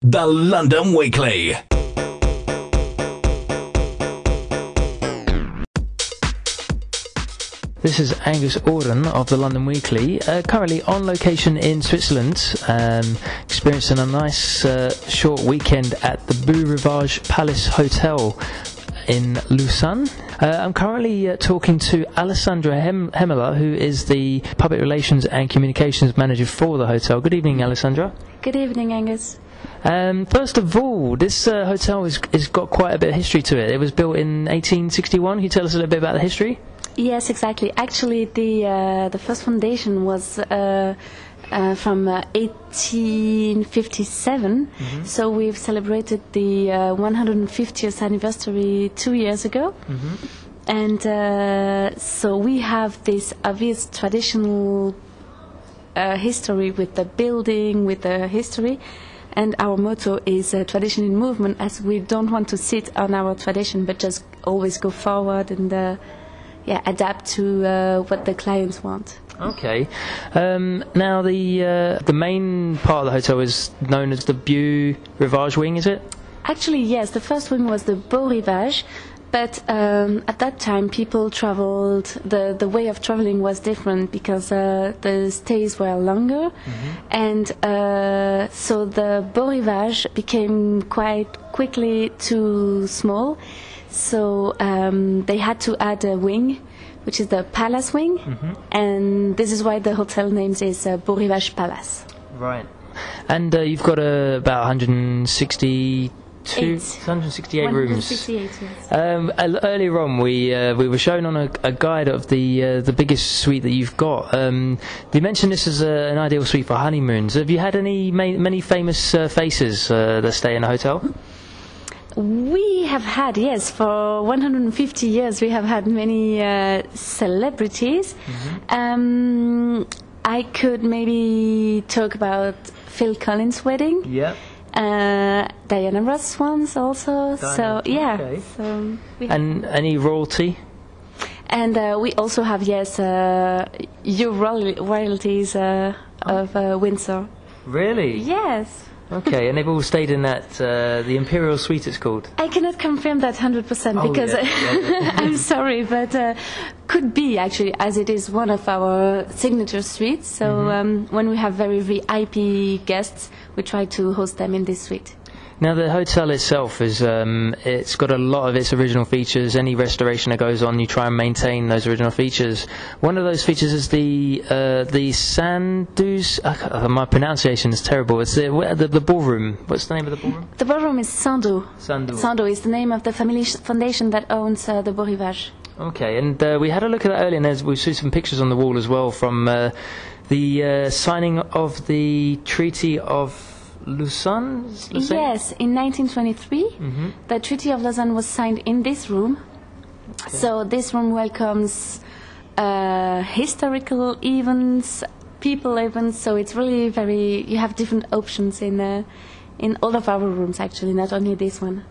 The London Weekly. This is Angus Auden of the London Weekly, currently on location in Switzerland, experiencing a nice short weekend at the Beau-Rivage Palace Hotel in Lausanne. I'm currently talking to Alessandra Hemmeler, who is the Public Relations and Communications Manager for the hotel. Good evening, Alessandra. Good evening, Angus. First of all, this hotel has got quite a bit of history to it. It was built in 1861. Can you tell us a little bit about the history? Yes, exactly. Actually, the first foundation was from 1857. Mm-hmm. So we've celebrated the 150th anniversary 2 years ago. Mm-hmm. And so we have this obvious traditional history with the building, with the history. And our motto is tradition in movement, as we don't want to sit on our tradition, but just always go forward and adapt to what the clients want. Okay. Now the main part of the hotel is known as the Beau-Rivage wing, is it? Actually, yes. The first wing was the Beau-Rivage, but at that time people traveled. The way of traveling was different because the stays were longer, and so the Beau-Rivage became quite quickly too small. So they had to add a wing, which is the Palace wing, and this is why the hotel name is Beau-Rivage Palace. Right. And you've got about 168 rooms. 168, yes. Earlier on, we were shown on a guide of the biggest suite that you've got. You mentioned this as an ideal suite for honeymoons. Have you had many famous faces that stay in the hotel? We have had, yes, for 150 years we have had many celebrities. I could maybe talk about Phil Collins' wedding. Yeah. Diana Ross once also. So yeah. Okay. So and any royalty? And we also have your royalties of Windsor. Really? Yes. Okay, and they've all stayed in that, the Imperial Suite it's called? I cannot confirm that 100% because I'm sorry, but could be actually, as it is one of our signature suites. So when we have very VIP guests, we try to host them in this suite. Now the hotel itself is, it's got a lot of its original features. Any restoration that goes on, you try and maintain those original features. One of those features is the Sandus. My pronunciation is terrible. It's the ballroom. What's the name of the ballroom? The ballroom is Sandu. Sandu. Sandu is the name of the family foundation that owns the Beau-Rivage. Okay, and we had a look at that earlier, and we saw some pictures on the wall as well from the signing of the Treaty of Lausanne? Yes, in 1923, the Treaty of Lausanne was signed in this room. Okay. So this room welcomes historical events, people events. So it's really you have different options in all of our rooms, actually, not only this one.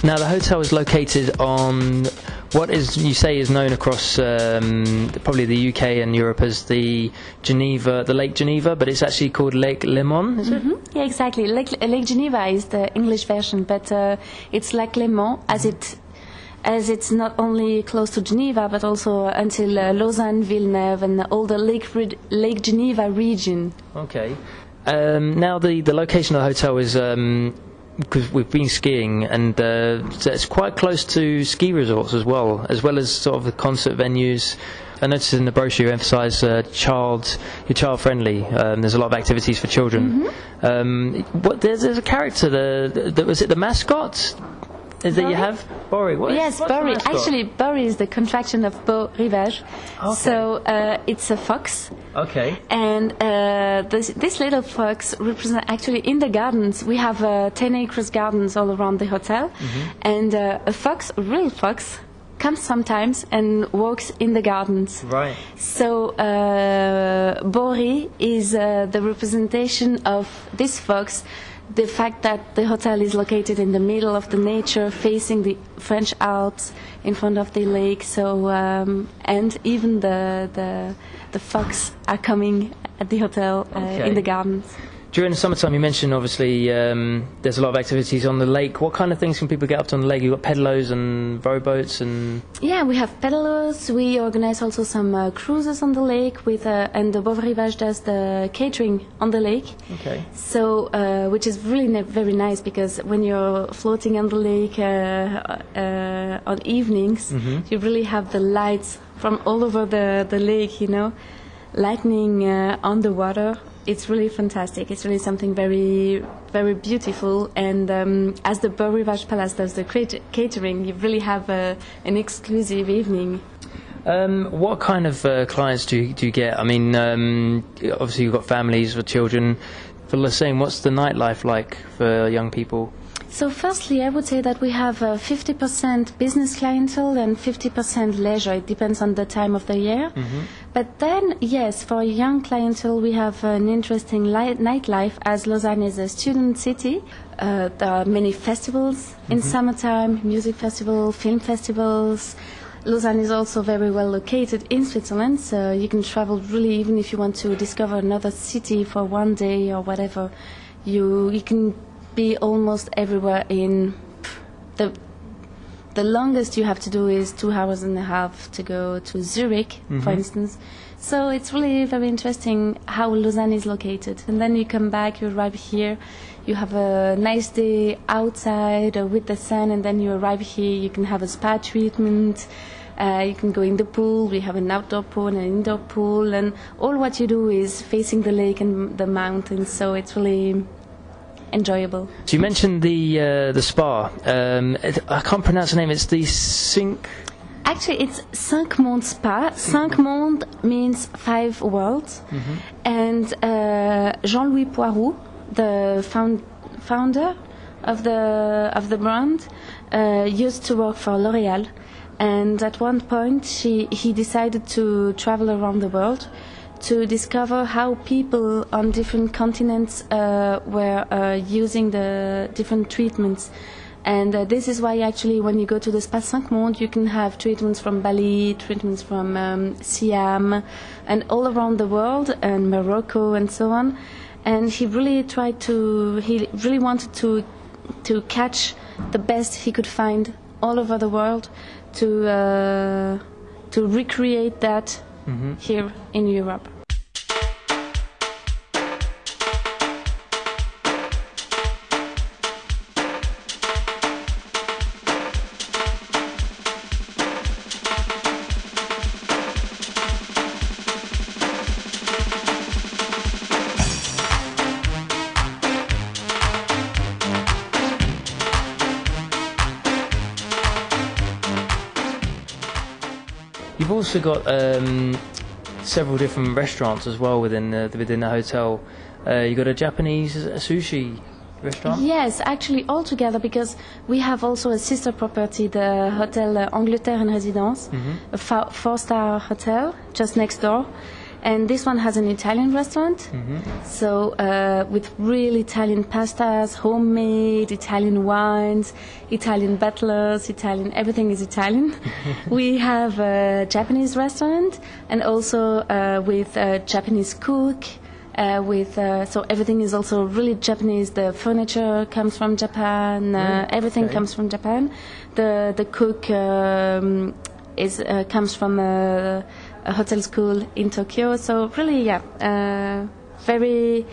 Now the hotel is located on what you say is known across probably the UK and Europe as the Lake Geneva, but it's actually called Lake Léman, is it? Yeah, exactly. Lake Geneva is the English version, but it's Lake Léman as it's not only close to Geneva, but also until Lausanne, Villeneuve, and all the Lake Geneva region. Okay. Now the location of the hotel is. Because we've been skiing, and it's quite close to ski resorts as well as sort of the concert venues. I noticed in the brochure you emphasise you're child friendly. There's a lot of activities for children. There's a character. Was it the mascot? That you have? Bori. Yes, Bori. Actually, Bori is the contraction of Beau-Rivage. Okay. So it's a fox. Okay. And this little fox represents, actually, in the gardens, we have 10 acres gardens all around the hotel. And a real fox, comes sometimes and walks in the gardens. Right. So Bori is the representation of this fox the fact that the hotel is located in the middle of the nature, facing the French Alps, in front of the lake. So and even the fox are coming at the hotel in the gardens. During the summertime, you mentioned obviously there's a lot of activities on the lake. What kind of things can people get up to on the lake? You've got pedalos and rowboats and... Yeah, we have pedalos. We organize also some cruises on the lake with and the Beau-Rivage does the catering on the lake. Okay. So, which is really very nice because when you're floating on the lake on evenings, you really have the lights from all over the lake, you know, lightning on the water. It's really fantastic. It's really something very, very beautiful. And as the Beau-Rivage Palace does the catering, you really have an exclusive evening. What kind of clients do you get? I mean, obviously you've got families with children. For Lausanne, what's the nightlife like for young people? So firstly, I would say that we have 50% business clientele and 50% leisure. It depends on the time of the year. But then, yes, for young clientele, we have an interesting nightlife, as Lausanne is a student city. There are many festivals in summertime, music festival, film festivals. Lausanne is also very well located in Switzerland, so you can travel really, even if you want to discover another city for one day or whatever. You can be almost everywhere in the longest you have to do is 2.5 hours to go to Zurich, for instance. So it's really very interesting how Lausanne is located. And then you come back, you arrive here, you have a nice day outside with the sun, and then you arrive here, you can have a spa treatment, you can go in the pool, we have an outdoor pool and an indoor pool, and all what you do is facing the lake and the mountains, so it's really enjoyable. So you mentioned the spa. I can't pronounce the name. It's the Cinq. Actually, it's Cinq Mondes Spa. Cinq Mondes means 5 worlds. And Jean-Louis Poiroux, the founder of the brand, used to work for L'Oréal. And at one point, he decided to travel around the world to discover how people on different continents were using the different treatments. And this is why actually when you go to the Spa Cinq Mondes, you can have treatments from Bali, treatments from Siam, and all around the world, and Morocco and so on. And he really wanted to catch the best he could find all over the world to recreate that here in Europe. You've also got several different restaurants as well within the hotel. You got a Japanese sushi restaurant? Yes, actually all together, because we have also a sister property, the Hotel Angleterre en Résidence, a 4-star hotel just next door. And this one has an Italian restaurant, so with real Italian pastas, homemade Italian wines, Italian butlers, everything is Italian. We have a Japanese restaurant, and also with a Japanese cook. So everything is also really Japanese. The furniture comes from Japan. Everything comes from Japan. The cook comes from a hotel school in Tokyo. So really, very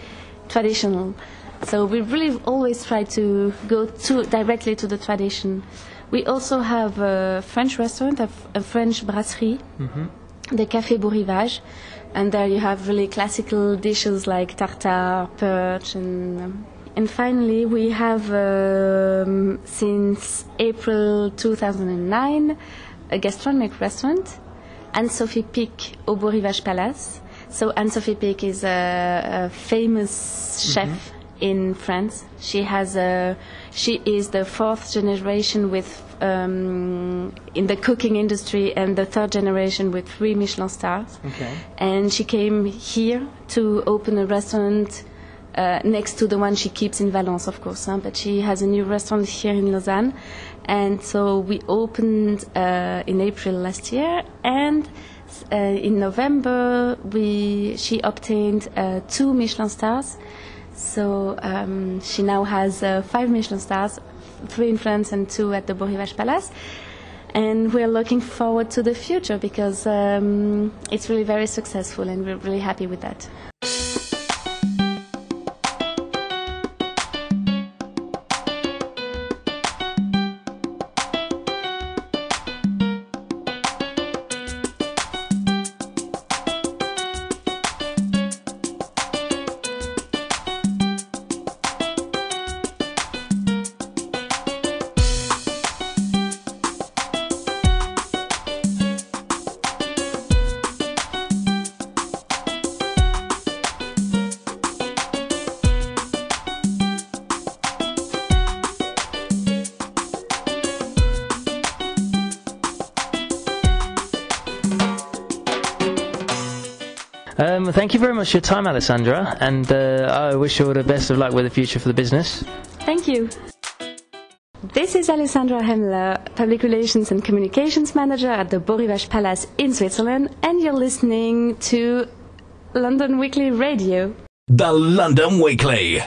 traditional. So we really always try to go directly to the tradition. We also have a French restaurant, a French brasserie, the Café Beau-Rivage. And there you have really classical dishes like tartare, perch, and finally we have since April 2009 a gastronomic restaurant, Anne-Sophie Pic au Beau-Rivage Palace. So Anne-Sophie Pic is a famous chef in France. She is the 4th generation in the cooking industry, and the 3rd generation with 3 Michelin stars. And she came here to open a restaurant next to the one she keeps in Valence, of course. But she has a new restaurant here in Lausanne. And so we opened in April last year, and in November she obtained 2 Michelin stars. So she now has 5 Michelin stars, 3 in France and 2 at the Beau-Rivage Palace. And we're looking forward to the future because it's really very successful, and we're really happy with that. Thank you very much for your time, Alessandra, and I wish you all the best of luck with the future for the business. Thank you. This is Alessandra Hemmler, Public Relations and Communications Manager at the Beau-Rivage Palace in Switzerland, and you're listening to London Weekly Radio. The London Weekly.